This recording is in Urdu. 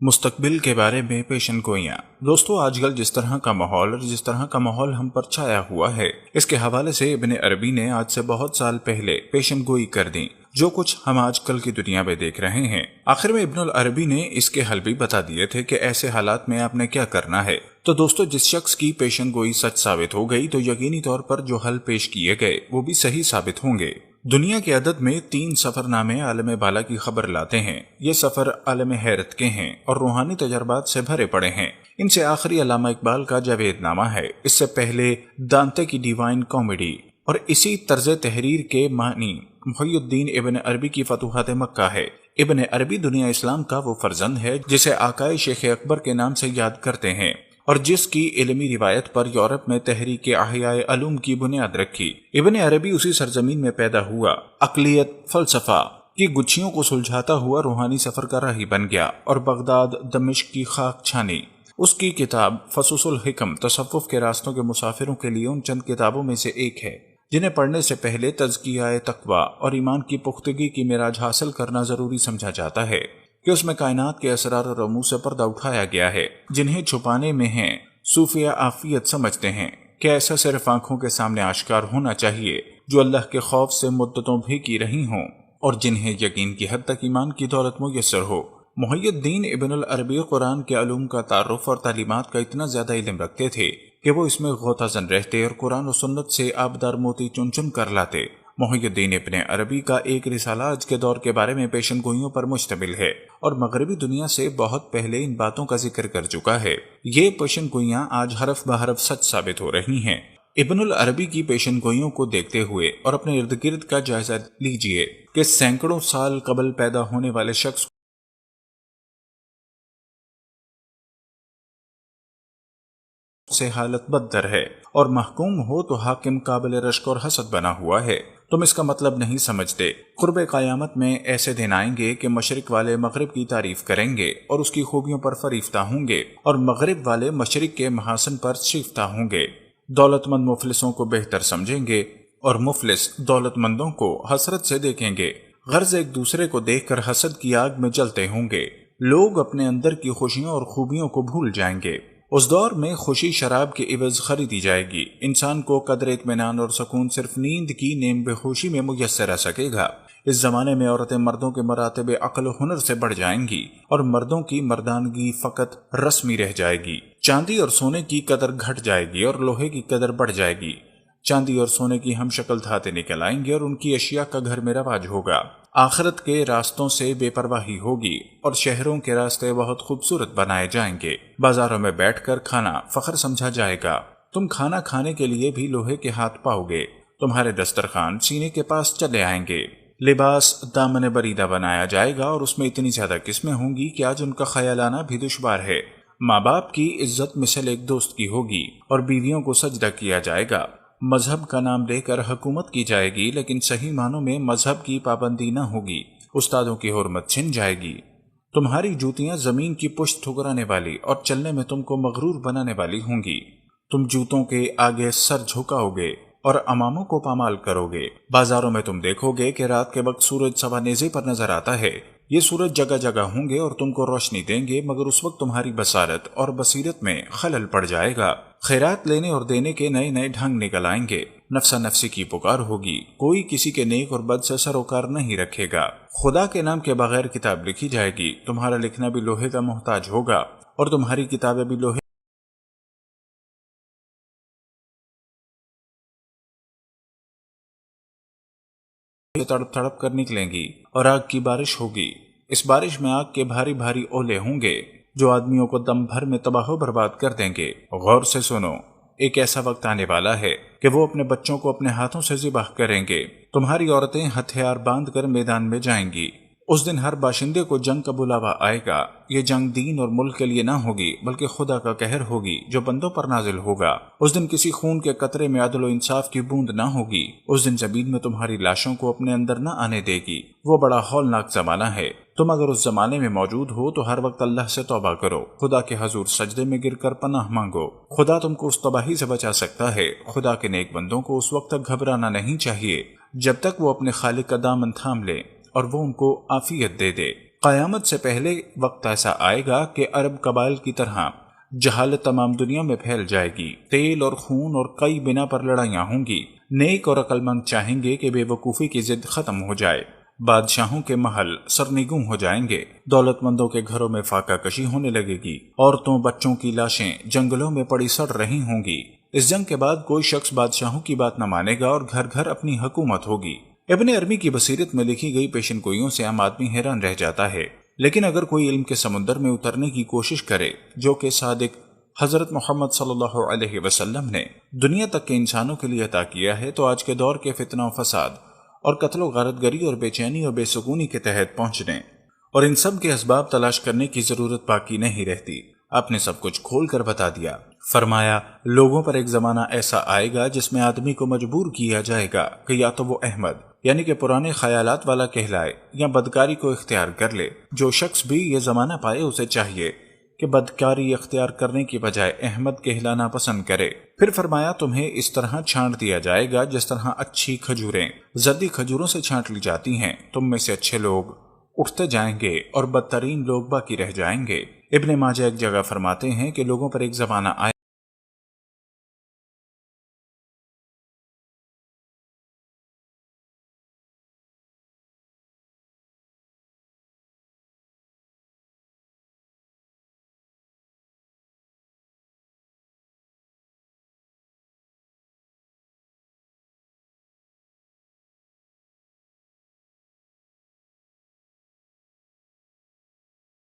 مستقبل کے بارے میں پیشن گوئیاں۔ دوستو، آج کل جس طرح کا ماحول اور جس طرح کا ماحول ہم پر چھایا ہوا ہے، اس کے حوالے سے ابن عربی نے آج سے بہت سال پہلے پیشن گوئی کر دی جو کچھ ہم آج کل کی دنیا میں دیکھ رہے ہیں۔ آخر میں ابن العربی نے اس کے حل بھی بتا دیے تھے کہ ایسے حالات میں آپ نے کیا کرنا ہے۔ تو دوستو، جس شخص کی پیشن گوئی سچ ثابت ہو گئی تو یقینی طور پر جو حل پیش کیے گئے وہ بھی صحیح ثابت ہوں گے۔ دنیا کے عدد میں 3 سفر نامے عالم بالا کی خبر لاتے ہیں۔ یہ سفر عالم حیرت کے ہیں اور روحانی تجربات سے بھرے پڑے ہیں۔ ان سے آخری علامہ اقبال کا جاوید نامہ ہے، اس سے پہلے دانتے کی ڈیوائن کامیڈی، اور اسی طرز تحریر کے معنی محی الدین ابن عربی کی فتوحات مکہ ہے۔ ابن عربی دنیا اسلام کا وہ فرزند ہے جسے آقائے شیخ اکبر کے نام سے یاد کرتے ہیں اور جس کی علمی روایت پر یورپ میں تحریک احیاء علوم کی بنیاد رکھی۔ ابن عربی اسی سرزمین میں پیدا ہوا، عقلیت، فلسفہ کی گچھیوں کو سلجھاتا ہوا روحانی سفر کا راہی بن گیا اور بغداد، دمشق کی خاک چھانی۔ اس کی کتاب فصوص الحکم تصوف کے راستوں کے مسافروں کے لیے ان چند کتابوں میں سے ایک ہے جنہیں پڑھنے سے پہلے تزکیہ تقویٰ اور ایمان کی پختگی کی معراج حاصل کرنا ضروری سمجھا جاتا ہے کہ اس میں کائنات کے اسرار اور رموز سے پردہ اٹھایا گیا ہے جنہیں چھپانے میں ہیں صوفیہ عافیت سمجھتے ہیں کہ ایسا صرف آنکھوں کے سامنے آشکار ہونا چاہیے جو اللہ کے خوف سے مدتوں بھی کی رہی ہوں اور جنہیں یقین کی حد تک ایمان کی دولت میسر ہو۔ محی الدین ابن العربی قرآن کے علوم کا تعارف اور تعلیمات کا اتنا زیادہ علم رکھتے تھے کہ وہ اس میں غوطہ زن رہتے اور قرآن و سنت سے آبدار موتی چن چن کر لاتے۔ محی الدین ابن عربی کا ایک رسالہ آج کے دور کے بارے میں پیشن گوئیوں پر مشتمل ہے اور مغربی دنیا سے بہت پہلے ان باتوں کا ذکر کر چکا ہے۔ یہ پیشن گوئیاں آج حرف بحرف سچ ثابت ہو رہی ہیں۔ ابن العربی کی پیشن گوئیوں کو دیکھتے ہوئے اور اپنے ارد گرد کا جائزہ لیجئے کہ سینکڑوں سال قبل پیدا ہونے والے شخص سے حالت بدتر ہے اور محکوم ہو تو حاکم قابل رشک اور حسد بنا ہوا ہے۔ تم اس کا مطلب نہیں سمجھتے۔ قرب قیامت میں ایسے دن آئیں گے کہ مشرق والے مغرب کی تعریف کریں گے اور اس کی خوبیوں پر فریفتہ ہوں گے اور مغرب والے مشرق کے محاسن پر شیفتہ ہوں گے۔ دولت مند مفلسوں کو بہتر سمجھیں گے اور مفلس دولت مندوں کو حسرت سے دیکھیں گے۔ غرض ایک دوسرے کو دیکھ کر حسد کی آگ میں جلتے ہوں گے۔ لوگ اپنے اندر کی خوشیوں اور خوبیوں کو بھول جائیں گے۔ اس دور میں خوشی شراب کے عوض خریدی جائے گی۔ انسان کو قدر اطمینان اور سکون صرف نیند کی نیم بے ہوشی میں میسر آ سکے گا۔ اس زمانے میں عورتیں مردوں کے مراتب عقل و ہنر سے بڑھ جائیں گی اور مردوں کی مردانگی فقط رسمی رہ جائے گی۔ چاندی اور سونے کی قدر گھٹ جائے گی اور لوہے کی قدر بڑھ جائے گی۔ چاندی اور سونے کی ہم شکل دھاتے نکل آئیں گے اور ان کی اشیاء کا گھر میں رواج ہوگا۔ آخرت کے راستوں سے بے پرواہی ہوگی اور شہروں کے راستے بہت خوبصورت بنائے جائیں گے۔ بازاروں میں بیٹھ کر کھانا فخر سمجھا جائے گا۔ تم کھانا کھانے کے لیے بھی لوہے کے ہاتھ پاؤ گے۔ تمہارے دسترخوان سینے کے پاس چلے آئیں گے۔ لباس دامن بریدہ بنایا جائے گا اور اس میں اتنی زیادہ قسمیں ہوں گی کہ آج ان کا خیال آنا بھی دشوار ہے۔ ماں باپ کی عزت مثل ایک دوست کی ہوگی اور بیویوں کو سجدہ کیا جائے گا۔ مذہب کا نام لے کر حکومت کی جائے گی لیکن صحیح معنوں میں مذہب کی پابندی نہ ہوگی۔ استادوں کی حرمت چھن جائے گی۔ تمہاری جوتیاں زمین کی پشت ٹھکرانے والی اور چلنے میں تم کو مغرور بنانے والی ہوں گی۔ تم جوتوں کے آگے سر جھکاؤ گے اور اماموں کو پامال کرو گے۔ بازاروں میں تم دیکھو گے کہ رات کے وقت سورج سوا نیزے پر نظر آتا ہے۔ یہ سورج جگہ جگہ ہوں گے اور تم کو روشنی دیں گے، مگر اس وقت تمہاری بصارت اور بصیرت میں خلل پڑ جائے گا۔ خیرات لینے اور دینے کے نئے نئے ڈھنگ نکل آئیں گے۔ نفسا نفسی کی پکار ہوگی۔ کوئی کسی کے نیک اور بد سے سروکار نہیں رکھے گا۔ خدا کے نام کے بغیر کتاب لکھی جائے گی۔ تمہارا لکھنا بھی لوہے کا محتاج ہوگا اور تمہاری کتابیں بھی لوہے تڑپ تڑپ کر نکلیں گی اور آگ کی بارش ہوگی۔ اس بارش میں آگ کے بھاری بھاری اولے ہوں گے جو آدمیوں کو دم بھر میں تباہ و برباد کر دیں گے۔ غور سے سنو، ایک ایسا وقت آنے والا ہے کہ وہ اپنے بچوں کو اپنے ہاتھوں سے ذبح کریں گے۔ تمہاری عورتیں ہتھیار باندھ کر میدان میں جائیں گی۔ اس دن ہر باشندے کو جنگ کا بلاوا آئے گا۔ یہ جنگ دین اور ملک کے لیے نہ ہوگی بلکہ خدا کا قہر ہوگی جو بندوں پر نازل ہوگا۔ اس دن کسی خون کے قطرے میں عدل و انصاف کی بوند نہ ہوگی۔ اس دن زمین میں تمہاری لاشوں کو اپنے اندر نہ آنے دے گی۔ وہ بڑا ہولناک زمانہ ہے۔ تم اگر اس زمانے میں موجود ہو تو ہر وقت اللہ سے توبہ کرو۔ خدا کے حضور سجدے میں گر کر پناہ مانگو۔ خدا تم کو اس تباہی سے بچا سکتا ہے۔ خدا کے نیک بندوں کو اس وقت تک گھبرانا نہیں چاہیے جب تک وہ اپنے خالق کا دامن تھام لے اور وہ ان کو عافیت دے دے۔ قیامت سے پہلے وقت ایسا آئے گا کہ عرب قبائل کی طرح جہالت تمام دنیا میں پھیل جائے گی، تیل اور خون اور کئی بنا پر لڑائیاں ہوں گی۔ نیک اور عقل مند چاہیں گے کہ بے وقوفی کی ضد ختم ہو جائے، بادشاہوں کے محل سرنگوں ہو جائیں گے، دولت مندوں کے گھروں میں فاقہ کشی ہونے لگے گی، عورتوں بچوں کی لاشیں جنگلوں میں پڑی سڑ رہی ہوں گی۔ اس جنگ کے بعد کوئی شخص بادشاہوں کی بات نہ مانے گا اور گھر گھر اپنی حکومت ہوگی۔ ابن عربی کی بصیرت میں لکھی گئی پیشن گوئیوں سے عام آدمی حیران رہ جاتا ہے، لیکن اگر کوئی علم کے سمندر میں اترنے کی کوشش کرے، جو کہ صادق حضرت محمد صلی اللہ علیہ وسلم نے دنیا تک کے انسانوں کے لیے عطا کیا ہے، تو آج کے دور کے فتنہ و فساد اور قتل و غارت گری اور بے چینی اور بے سکونی کے تحت پہنچنے اور ان سب کے اسباب تلاش کرنے کی ضرورت باقی نہیں رہتی۔ آپ نے سب کچھ کھول کر بتا دیا۔ فرمایا، لوگوں پر ایک زمانہ ایسا آئے گا جس میں آدمی کو مجبور کیا جائے گا کہ یا تو وہ احمد یعنی کہ پرانے خیالات والا کہلائے یا بدکاری کو اختیار کر لے۔ جو شخص بھی یہ زمانہ پائے اسے چاہیے کہ بدکاری اختیار کرنے کی بجائے احمد کہلانا پسند کرے۔ پھر فرمایا، تمہیں اس طرح چھانٹ دیا جائے گا جس طرح اچھی کھجوریں زردی کھجوروں سے چھانٹ لی جاتی ہیں۔ تم میں سے اچھے لوگ اٹھتے جائیں گے اور بدترین لوگ باقی رہ جائیں گے۔ ابن ماجہ ایک جگہ فرماتے ہیں کہ لوگوں پر ایک زمانہ آئے